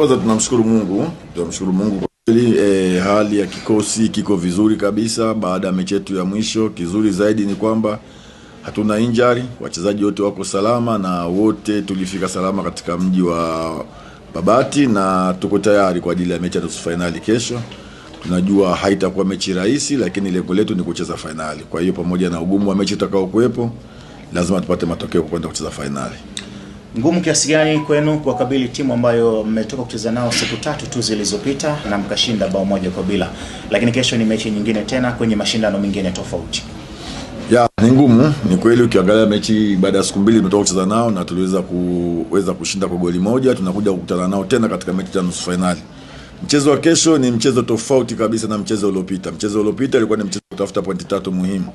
Kwanza tunamshukuru Mungu kwa kweli, hali ya kikosi kiko vizuri kabisa baada ya mechi yetu ya mwisho. Kizuri zaidi ni kwamba hatuna injury, wachezaji wote wako salama na wote tulifika salama katika mji wa Babati na tuko tayari kwa ajili ya mechi ya nusu finali kesho. Tunajua haitakuwa mechi rahisi, lakini lengo letu ni kucheza finali. Kwa hiyo pamoja na ugumu wa mechi utakao kuwepo, lazima tupate matokeo kwenda kucheza finali. Ngumu kiasi gani kwenu kuwakabili timu ambayo mmetoka kucheza nao siku 3 tu zilizopita na mkashinda bao 1-0, lakini kesho ni mechi nyingine tena kwenye mashindano mengine tofauti? Ni ngumu, ni kweli. Ukiangalia mechi baada ya siku 2 tumetoka kucheza nao na tuliweza kushinda kwa goli 1, tunakuja kukutana nao tena katika mechi ya nusu finali. Mchezo wa kesho ni mchezo tofauti kabisa na mchezo uliopita. Mchezo uliopita ilikuwa ni mchezo kutafuta pointi 3 muhimu.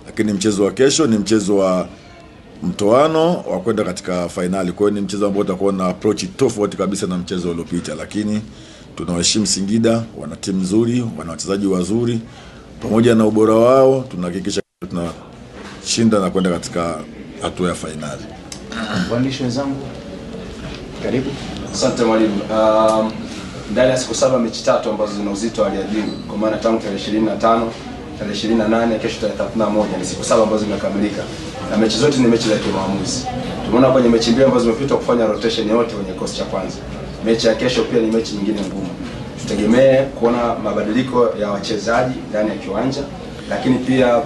Lakini mchezo wa kesho ni mchezo wa mtoano wa kwenda katika finali. Kwa hiyo ni mchezo ambao utakuwa na approach tofauti kabisa na mchezo uliopita, lakini tunawaheshimu Singida, wana timu nzuri, wana wachezaji wazuri. Pamoja na ubora wao, tunahakikisha tunashinda na kwenda katika hatua ya finali. Waandishi wenzangu, karibu. Asante mwalimu. Ndani ya siku 7 mechi 3 ambazo zina uzito wa hali ya juu, kwa maana tangu tarehe 25, tarehe 28, kesho tarehe 31, ni siku 7 ambazo zimekamilika. Na mechi zote ni mechi za kimaamuzi. Tumeona kwenye mechi 2 ambazo zimepita kufanya rotation yote kwenye kikosi cha kwanza. Mechi ya kesho pia ni mechi nyingine ngumu. Tutegemee kuona mabadiliko ya wachezaji ndani ya kiwanja, lakini pia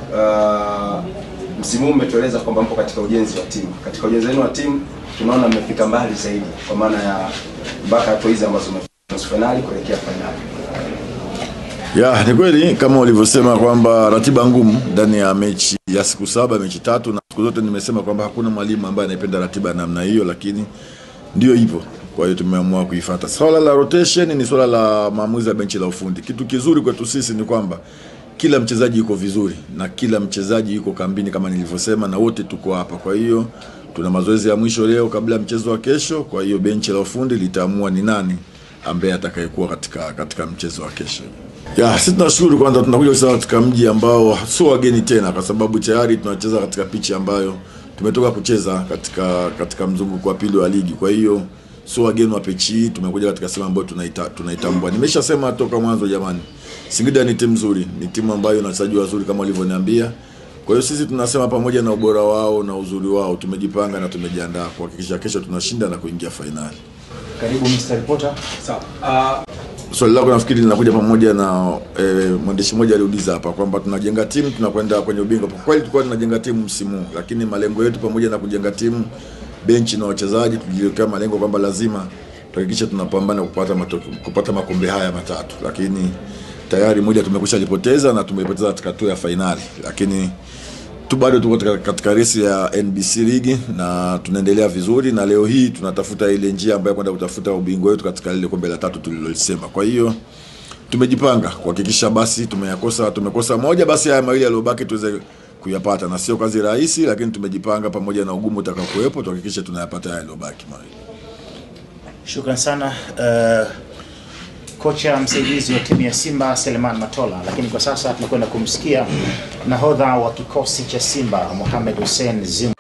msimu huu umetueleza kwamba mpo katika ujenzi wa timu. Katika ujenzi wenu wa timu tunaona mmefika mbali zaidi, kwa maana ya mpaka hatua hizi ambazo mmefika nusu finali kuelekea finali. Ni kweli kama ulivyosema kwamba ratiba ngumu ndani ya mechi ya siku 7, mechi 3, na siku zote nimesema kwamba hakuna mwalimu ambaye anapenda ratiba ya namna hiyo, lakini ndio hivyo. Kwa hiyo tumeamua kuifuata. Swala la rotation ni swala la maamuzi ya benchi la ufundi. Kitu kizuri kwetu sisi ni kwamba kila mchezaji yuko vizuri na kila mchezaji yuko kambini kama nilivyosema, na wote tuko hapa. Kwa hiyo tuna mazoezi ya mwisho leo kabla ya mchezo wa kesho. Kwa hiyo benchi la ufundi litaamua ni nani ambaye atakayekuwa katika mchezo wa kesho. Sisi tunashukuru kwanza tunakuja kucheza katika mji ambao sio wageni tena, kwa sababu tayari tunacheza katika pichi ambayo tumetoka kucheza katika mzunguko wa pili wa ligi. Kwa hiyo sio wageni wa pichi, tumekuja katika sehemu ambayo tunaitambua. Nimeshasema toka mwanzo, jamani, Singida ni timu nzuri, ni timu ambayo ina wachezaji wazuri kama walivyoniambia. Kwa hiyo sisi tunasema pamoja na ubora wao na uzuri wao, tumejipanga na tumejiandaa kuhakikisha kesho tunashinda na kuingia finali. Karibu Mr. Reporter. Sawa. Swali lako nafikiri linakuja pamoja na mwandishi mmoja aliuliza hapa kwamba tunajenga timu tunakwenda kwenye ubingwa. Kwa kweli tulikuwa tunajenga timu msimu, lakini malengo yetu pamoja na kujenga timu, benchi na wachezaji, tulijiwekea malengo kwamba lazima tuhakikishe tunapambana kupata makombe haya 3. Lakini tayari moja tumekwisha lipoteza na tumepoteza katika hatua ya finali, lakini bado tuko katika race ya NBC League na tunaendelea vizuri, na leo hii tunatafuta ile njia ambayo kwenda kutafuta ubingwa wetu katika ile kombe la 3 tulilolisema. Kwa hiyo tumejipanga kuhakikisha basi tumekosa moja, basi haya mawili yaliyobaki tuweze kuyapata, na sio kazi rahisi, lakini tumejipanga pamoja na ugumu utakaokuwepo tuhakikishe tunayapata haya yaliyobaki mawili. Shukrani sana kocha msaidizi wa timu ya Simba Selemani Matola, lakini kwa sasa tunakwenda kumsikia nahodha wa kikosi cha Simba Mohamed Hussein Zimu.